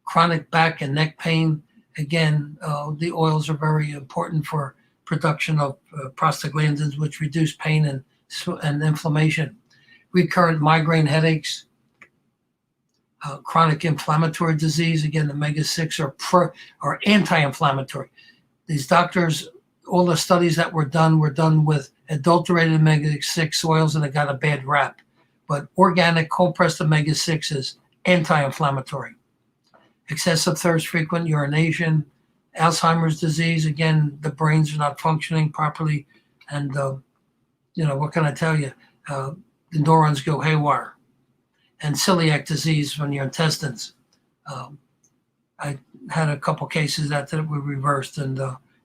A: Chronic back and neck pain. Again, the oils are very important for production of prostaglandins, which reduce pain and inflammation. Recurrent migraine headaches. Chronic inflammatory disease. Again, omega-6 are anti-inflammatory. These doctors, all the studies that were done with adulterated omega-6 oils, and it got a bad rap. But organic cold-pressed omega-6 is anti-inflammatory. Excessive thirst, frequent urination. Alzheimer's disease, again, the brains are not functioning properly. And, what can I tell you? The neurons go haywire. And celiac disease on your intestines. I had a couple cases that were reversed. And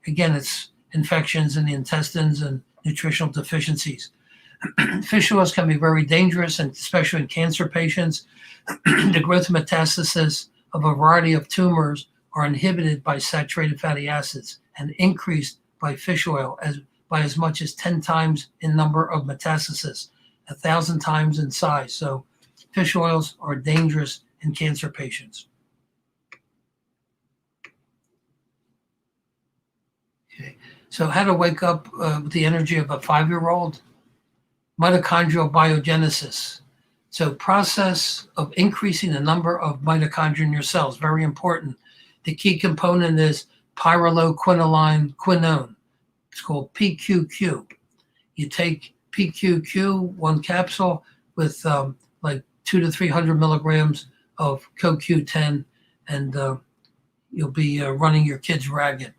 A: again, it's infections in the intestines and nutritional deficiencies. Fish oils can be very dangerous, and especially in cancer patients. The growth metastasis of a variety of tumors are inhibited by saturated fatty acids and increased by fish oil by as much as 10 times in number of metastasis, 1,000 times in size. So fish oils are dangerous in cancer patients. Okay. So how to wake up with the energy of a 5-year-old? Mitochondrial biogenesis. So process of increasing the number of mitochondria in your cells, very important. The key component is pyrroloquinoline quinone. It's called PQQ. You take PQQ, 1 capsule, with like 200 to 300 milligrams of CoQ10, and you'll be running your kids ragged.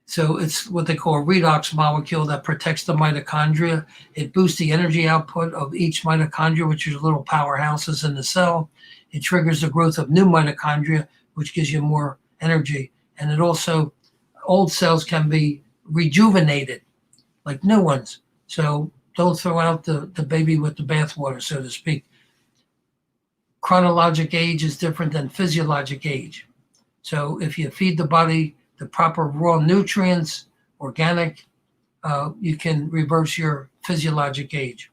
A: So it's what they call a redox molecule that protects the mitochondria. It boosts the energy output of each mitochondria, which is little powerhouses in the cell. It triggers the growth of new mitochondria, which gives you more energy. And it also, old cells can be rejuvenated like new ones. So don't throw out the baby with the bathwater, so to speak. Chronologic age is different than physiologic age. So if you feed the body the proper raw nutrients, organic, you can reverse your physiologic age.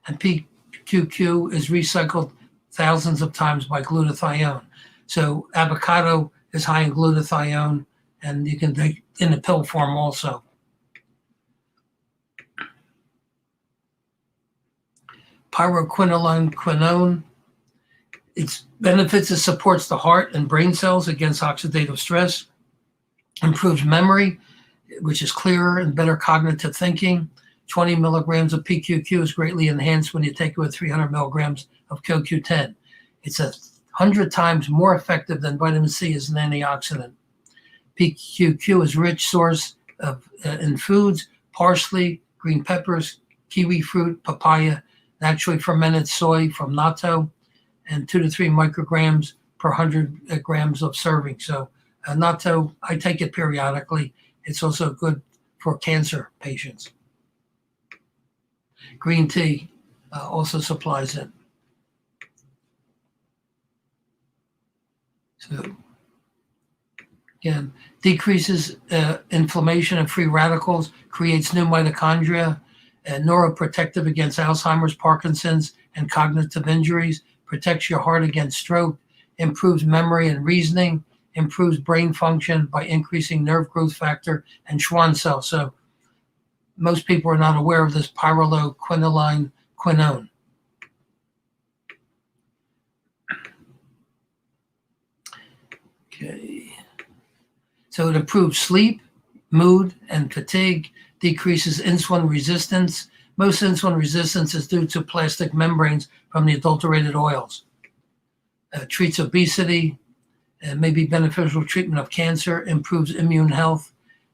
A: And PQQ is recycled thousands of times by glutathione. So avocado is high in glutathione, and you can take in a pill form also. Pyrroloquinoline quinone. Its benefits: it supports the heart and brain cells against oxidative stress, improves memory, which is clearer and better cognitive thinking. 20 milligrams of PQQ is greatly enhanced when you take it with 300 milligrams of CoQ10. It's 100 times more effective than vitamin C as an antioxidant. PQQ is a rich source in foods, parsley, green peppers, kiwi fruit, papaya, naturally fermented soy from natto, and 2 to 3 micrograms per 100 grams of serving. So natto, I take it periodically. It's also good for cancer patients. Green tea also supplies it. So again, decreases inflammation and free radicals, creates new mitochondria, neuroprotective against Alzheimer's, Parkinson's, and cognitive injuries, protects your heart against stroke, improves memory and reasoning, improves brain function by increasing nerve growth factor and Schwann cells. So most people are not aware of this pyrroloquinoline quinone. Okay. So it improves sleep, mood, and fatigue, decreases insulin resistance. Most insulin resistance is due to plastic membranes from the adulterated oils. Treats obesity, may be beneficial treatment of cancer, improves immune health,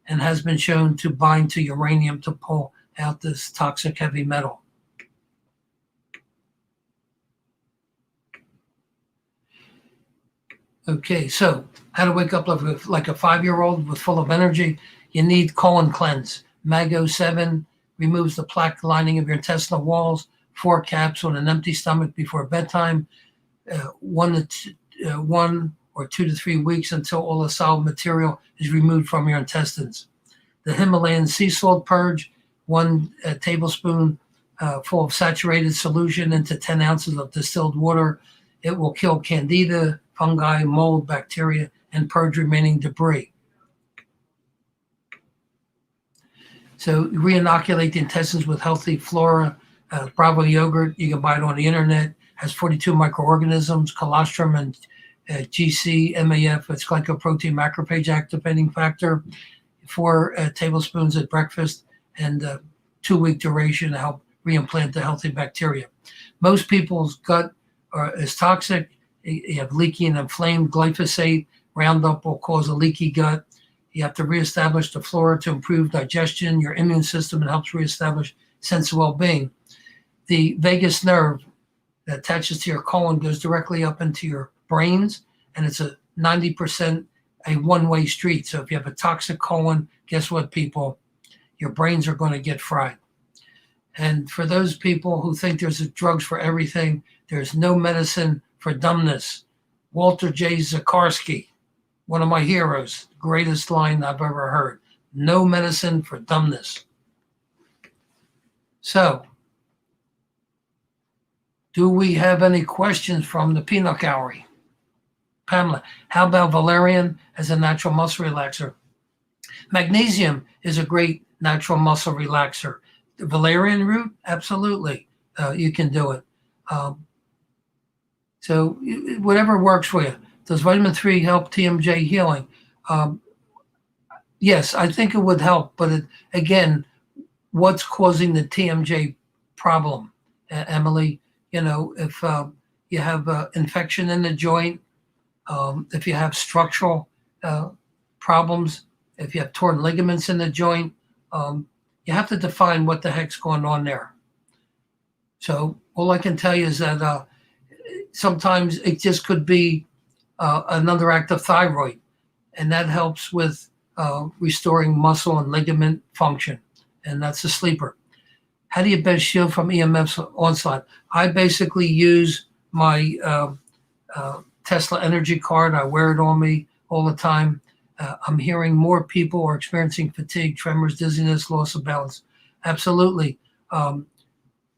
A: and has been shown to bind to uranium to pull out this toxic heavy metal. Okay, so how to wake up like a 5-year-old with full of energy? You need colon cleanse. Mago 7 removes the plaque lining of your intestinal walls. 4 caps on an empty stomach before bedtime. 1 or 2 to 3 weeks until all the solid material is removed from your intestines. The Himalayan sea salt purge, 1 tablespoon full of saturated solution into 10 ounces of distilled water. It will kill candida, fungi, mold, bacteria, and purge remaining debris. So re-inoculate the intestines with healthy flora. Bravo yogurt, you can buy it on the internet, has 42 microorganisms, colostrum and GC, MAF, it's glycoprotein macrophage activating factor, 4 tablespoons at breakfast, and 2-week duration to help reimplant the healthy bacteria. Most people's gut is toxic. You have leaky and inflamed glyphosate. Roundup will cause a leaky gut. You have to reestablish the flora to improve digestion, your immune system, and helps reestablish sense of well-being. The vagus nerve that attaches to your colon goes directly up into your brains, and it's a 90% a one-way street. So if you have a toxic colon, guess what, people? Your brains are going to get fried. And for those people who think there's drugs for everything, there's no medicine for dumbness. Walter J. Zakarsky, one of my heroes, greatest line I've ever heard. No medicine for dumbness. So, do we have any questions from the peanut gallery? Pamela, how about valerian as a natural muscle relaxer? Magnesium is a great natural muscle relaxer. The valerian root, absolutely, you can do it. So whatever works for you. Does vitamin 3 help TMJ healing? Yes, I think it would help, but again, what's causing the TMJ problem, Emily? You know, if you have infection in the joint, if you have structural problems, if you have torn ligaments in the joint, you have to define what the heck's going on there. So all I can tell you is that sometimes it just could be an underactive thyroid, and that helps with restoring muscle and ligament function, and that's a sleeper. How do you best shield from EMF's onslaught? I basically use my Tesla energy card. I wear it on me all the time. I'm hearing more people are experiencing fatigue, tremors, dizziness, loss of balance. Absolutely.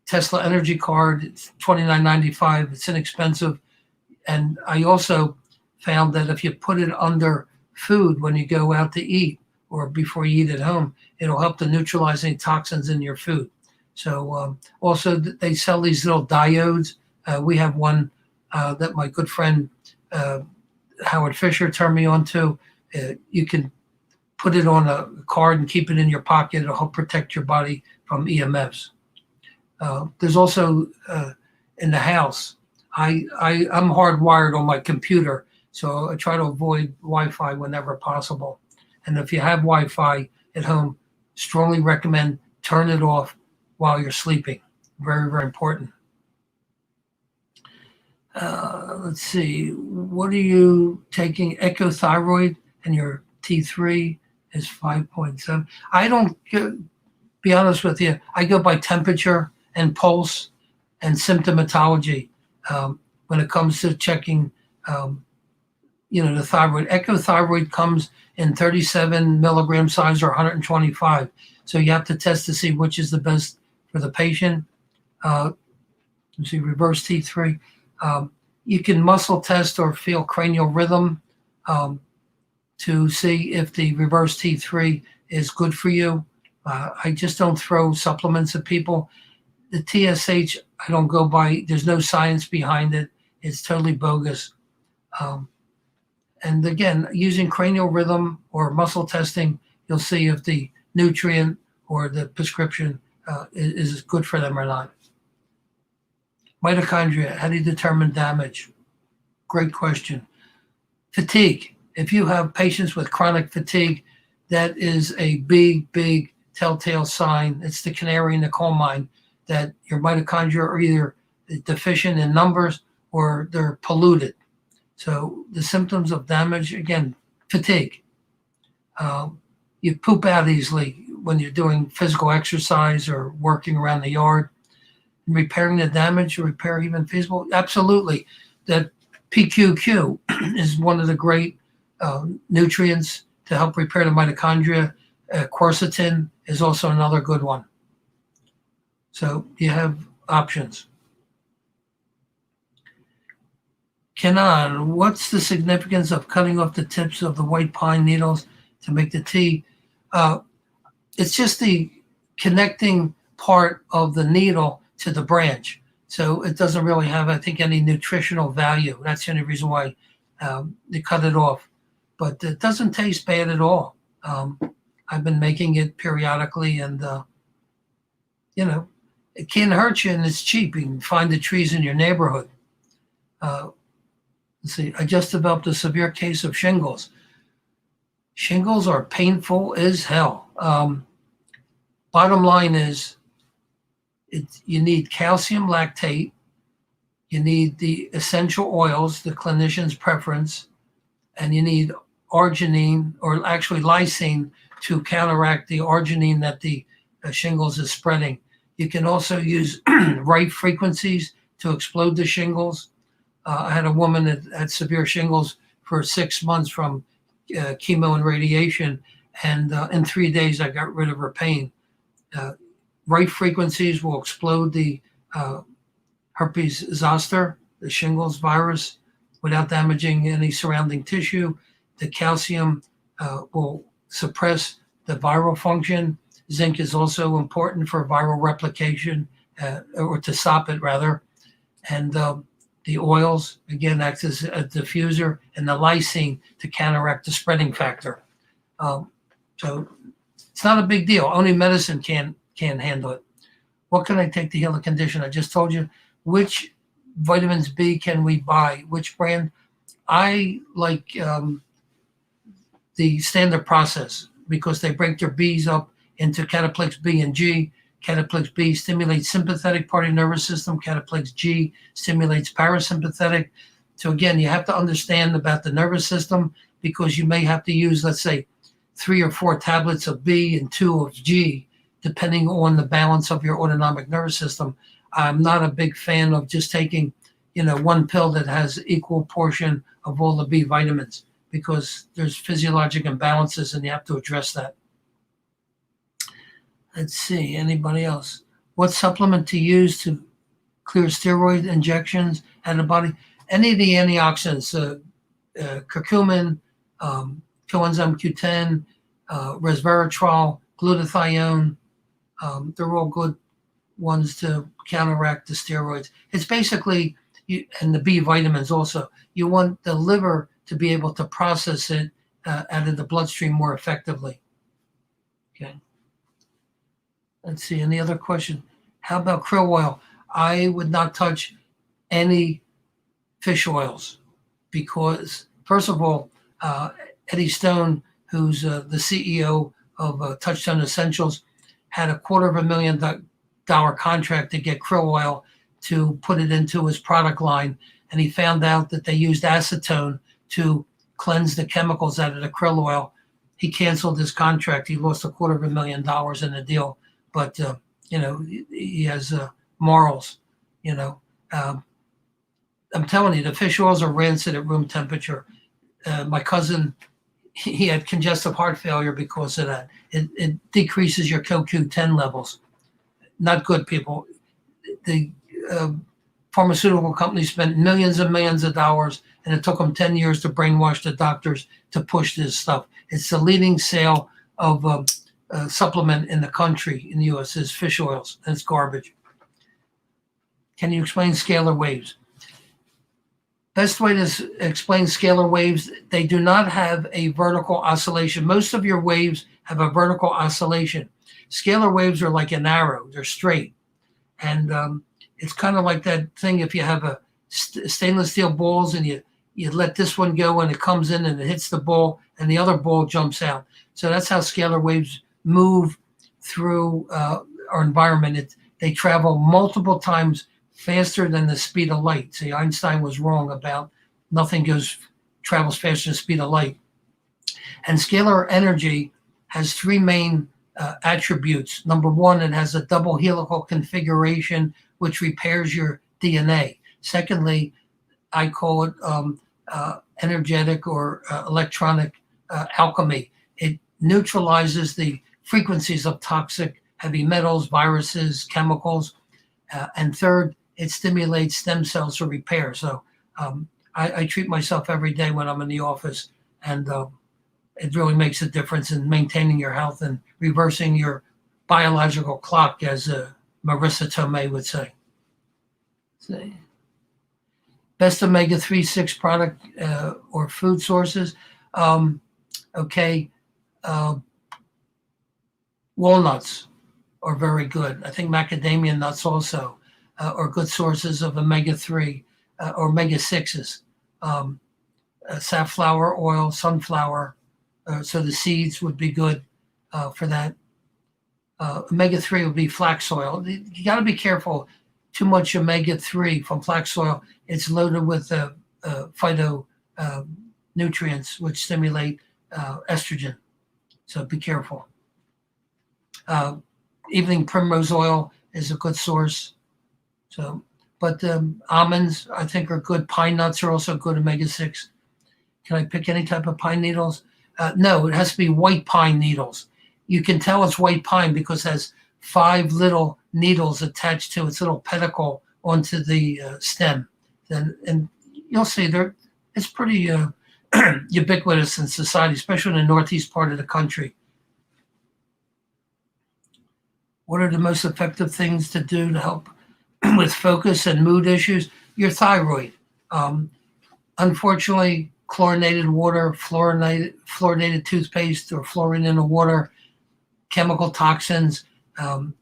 A: Tesla energy card, it's $29.95. It's inexpensive. And I also found that if you put it under food when you go out to eat or before you eat at home, it'll help to neutralize any toxins in your food. So also they sell these little diodes. We have one that my good friend Howard Fisher turned me on to. You can put it on a card and keep it in your pocket. It'll help protect your body from EMFs. There's also in the house, I'm hardwired on my computer, so I try to avoid Wi-Fi whenever possible. And if you have Wi-Fi at home, strongly recommend turn it off while you're sleeping. Very, very important. Let's see. What are you taking? Ecothyroid, and your T3 is 5.7. I don't be honest with you. I go by temperature and pulse and symptomatology when it comes to checking. The thyroid. Ecothyroid comes in 37 milligram size or 125. So you have to test to see which is the best for the patient. Let's see, reverse T3. You can muscle test or feel cranial rhythm to see if the reverse T3 is good for you. I just don't throw supplements at people. The TSH, I don't go by. There's no science behind it. It's totally bogus. And again, using cranial rhythm or muscle testing, you'll see if the nutrient or the prescription is good for them or not. Mitochondria, how do you determine damage? Great question. Fatigue. If you have patients with chronic fatigue, that is a big, big telltale sign. It's the canary in the coal mine that your mitochondria are either deficient in numbers or they're polluted. So the symptoms of damage, again, fatigue. You poop out easily when you're doing physical exercise or working around the yard. Repairing the damage or repair even feasible? Absolutely. That PQQ is one of the great nutrients to help repair the mitochondria. Quercetin is also another good one. So you have options. Kenan, what's the significance of cutting off the tips of the white pine needles to make the tea? It's just the connecting part of the needle to the branch. So it doesn't really have, I think, any nutritional value. That's the only reason why they cut it off. But it doesn't taste bad at all. I've been making it periodically, and it can't hurt you, and it's cheap. You can find the trees in your neighborhood. Let's see. I just developed a severe case of shingles. Shingles are painful as hell. Bottom line is, you need calcium lactate, you need the essential oils, the clinician's preference, and you need arginine, or actually lysine, to counteract the arginine that the shingles is spreading. You can also use right frequencies to explode the shingles. I had a woman that had severe shingles for 6 months from chemo and radiation, and in 3 days I got rid of her pain. Right frequencies will explode the herpes zoster, the shingles virus, without damaging any surrounding tissue. The calcium will suppress the viral function. Zinc is also important for viral replication, or to stop it rather. And the oils, again, act as a diffuser, and the lysine to counteract the spreading factor. So it's not a big deal. Only medicine can't handle it. What can I take to heal the condition? I just told you. Which vitamins B can we buy? Which brand? I like the standard process because they break their Bs up into cataplex B and G. Cataplex B stimulates sympathetic part of the nervous system. Cataplex G stimulates parasympathetic. So again, you have to understand about the nervous system because you may have to use, let's say, 3 or 4 tablets of B and 2 of G, depending on the balance of your autonomic nervous system. I'm not a big fan of just taking, one pill that has equal portion of all the B vitamins because there's physiologic imbalances and you have to address that. Let's see, anybody else? What supplement to use to clear steroid injections out of the body? Any of the antioxidants, curcumin, coenzyme Q10, resveratrol, glutathione, they're all good ones to counteract the steroids. It's basically, and the B vitamins also, you want the liver to be able to process it out of the bloodstream more effectively. Okay. Let's see, any other question? How about krill oil? I would not touch any fish oils, because first of all, Eddie Stone, who's the CEO of Touchstone Essentials, had $250,000 contract to get krill oil to put it into his product line, and he found out that they used acetone to cleanse the chemicals out of the krill oil. He canceled his contract. He lost $250,000 in the deal, but he has morals. I'm telling you, the fish oils are rancid at room temperature. My cousin, he had congestive heart failure because of that. It decreases your CoQ10 levels. Not good, people. The pharmaceutical companies spent millions and millions of dollars, and it took them 10 years to brainwash the doctors to push this stuff. It's the leading sale of supplement in the country, in the U.S., is fish oils, and it's garbage. Can you explain scalar waves? Best way to explain scalar waves, they do not have a vertical oscillation. Most of your waves have a vertical oscillation. Scalar waves are like an arrow. They're straight. And it's kind of like that thing if you have a stainless steel balls and you let this one go and it comes in and it hits the ball and the other ball jumps out. So that's how scalar waves move through our environment. They travel multiple times faster than the speed of light. See, Einstein was wrong about nothing travels faster than the speed of light. And scalar energy has three main attributes. Number one, it has a double helical configuration, which repairs your DNA. Secondly, I call it energetic or electronic alchemy. It neutralizes the frequencies of toxic heavy metals, viruses, chemicals. And third, it stimulates stem cells for repair. So I treat myself every day when I'm in the office, and it really makes a difference in maintaining your health and reversing your biological clock, as Marissa Tomei would say. Best omega-3, 6 product or food sources. Walnuts are very good. I think macadamia nuts also are good sources of omega-3 or omega-6s. Safflower oil, sunflower, so the seeds would be good for that. Omega-3 would be flax oil. You got to be careful. Too much omega-3 from flax oil, it's loaded with phyto nutrients which stimulate estrogen. So be careful. Evening primrose oil is a good source. So, but almonds I think are good. Pine nuts are also good omega-6. Can I pick any type of pine needles? No, it has to be white pine needles. You can tell it's white pine because it has 5 little needles attached to its little pedicle onto the stem. And you'll see it's pretty ubiquitous in society, especially in the northeast part of the country. What are the most effective things to do to help with focus and mood issues? Your thyroid. Unfortunately, chlorinated water, fluorinated toothpaste, or fluorine in the water, chemical toxins,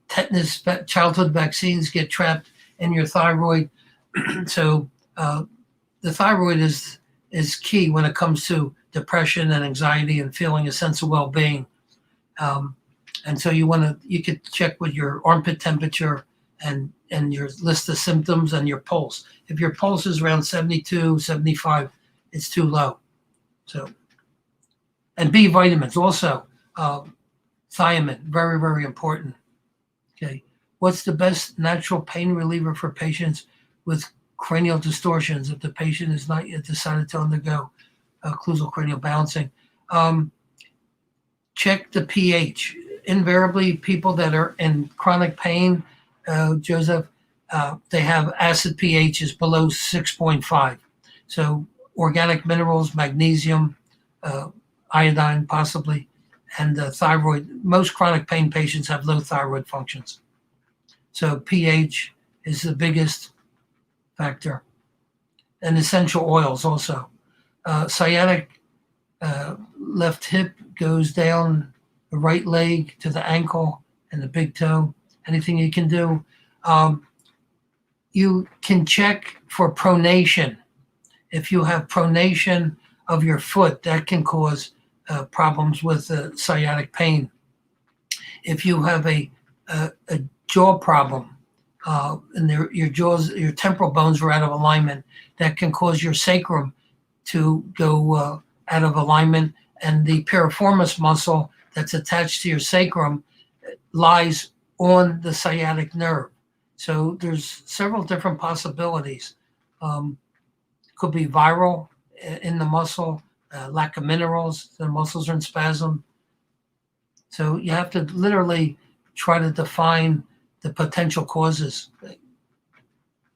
A: tetanus, childhood vaccines get trapped in your thyroid. So the thyroid is key when it comes to depression and anxiety and feeling a sense of well-being. And so you could check with your armpit temperature and your list of symptoms and your pulse. If your pulse is around 72, 75, it's too low. So, and B vitamins also, thiamine, very, very important. Okay. What's the best natural pain reliever for patients with cranial distortions if the patient is not yet decided to undergo occlusal cranial balancing? Check the pH. Invariably, people that are in chronic pain, Joseph, they have acid pHs below 6.5. So organic minerals, magnesium, iodine possibly, and thyroid. Most chronic pain patients have low thyroid functions. So pH is the biggest factor. And essential oils also. Sciatic left hip goes down the right leg to the ankle and the big toe. Anything you can do. You can check for pronation. If you have pronation of your foot, that can cause problems with sciatic pain. If you have a jaw problem, and your jaws, your temporal bones are out of alignment, that can cause your sacrum to go out of alignment, and the piriformis muscle that's attached to your sacrum lies on the sciatic nerve. So there's several different possibilities. Could be viral in the muscle, lack of minerals, the muscles are in spasm. So you have to literally try to define the potential causes.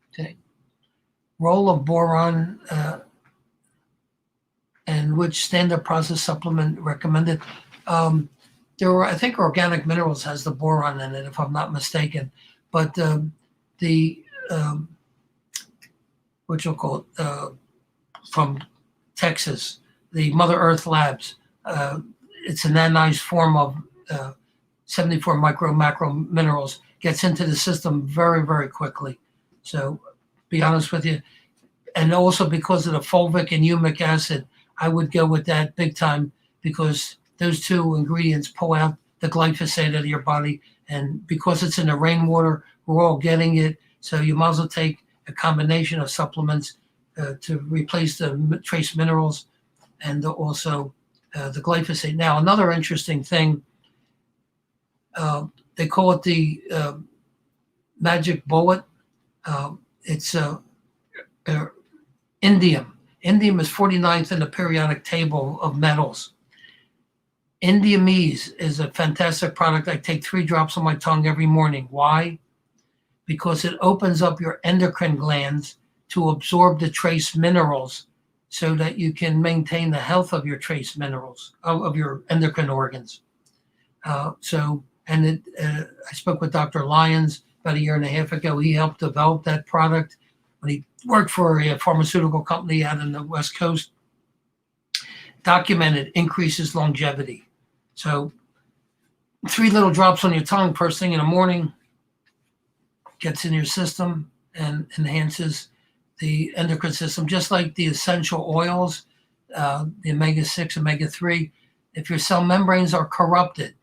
A: Okay. Role of boron and which standard process supplement recommended. There were, I think, organic minerals has the boron in it, if I'm not mistaken. But the what you'll call it, from Texas, the Mother Earth Labs. It's an anodized form of 74 micro macro minerals, gets into the system very, very quickly. So be honest with you. And also because of the fulvic and humic acid, I would go with that big time, because those two ingredients pull out the glyphosate out of your body. And because it's in the rainwater, we're all getting it. So you might as well take a combination of supplements to replace the trace minerals and also the glyphosate. Now, another interesting thing, they call it the magic bullet. It's indium. Indium is 49th in the periodic table of metals. Indiumese is a fantastic product. I take 3 drops on my tongue every morning. Why? Because it opens up your endocrine glands to absorb the trace minerals so that you can maintain the health of your trace minerals, of your endocrine organs. I spoke with Dr. Lyons about a year and a half ago. He helped develop that product when he worked for a pharmaceutical company out in the West Coast. Documented increases longevity. So 3 little drops on your tongue first thing in the morning gets in your system and enhances the endocrine system, just like the essential oils, the omega-6, omega-3. If your cell membranes are corrupted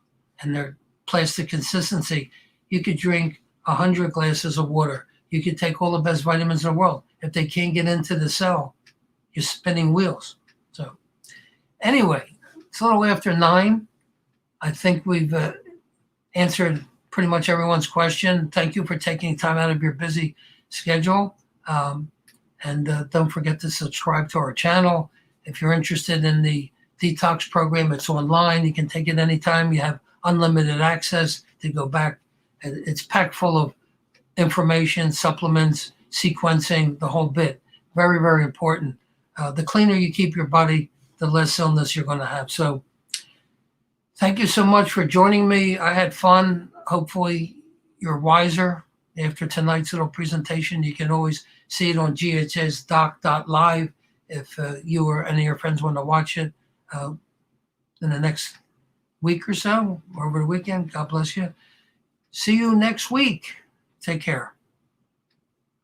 A: and they're plastic consistency, you could drink 100 glasses of water. You could take all the best vitamins in the world. If they can't get into the cell, you're spinning wheels. So anyway, it's a little after 9. I think we've answered pretty much everyone's question. Thank you for taking time out of your busy schedule. And don't forget to subscribe to our channel. If you're interested in the detox program, it's online. You can take it anytime. You have unlimited access to go back. It's packed full of information, supplements, sequencing, the whole bit. Very, very important. The cleaner you keep your body, the less illness you're going to have. So thank you so much for joining me. I had fun. Hopefully you're wiser after tonight's little presentation. You can always see it on ghsdoc.live if you or any of your friends want to watch it in the next week or so, or over the weekend. God bless you. See you next week. Take care.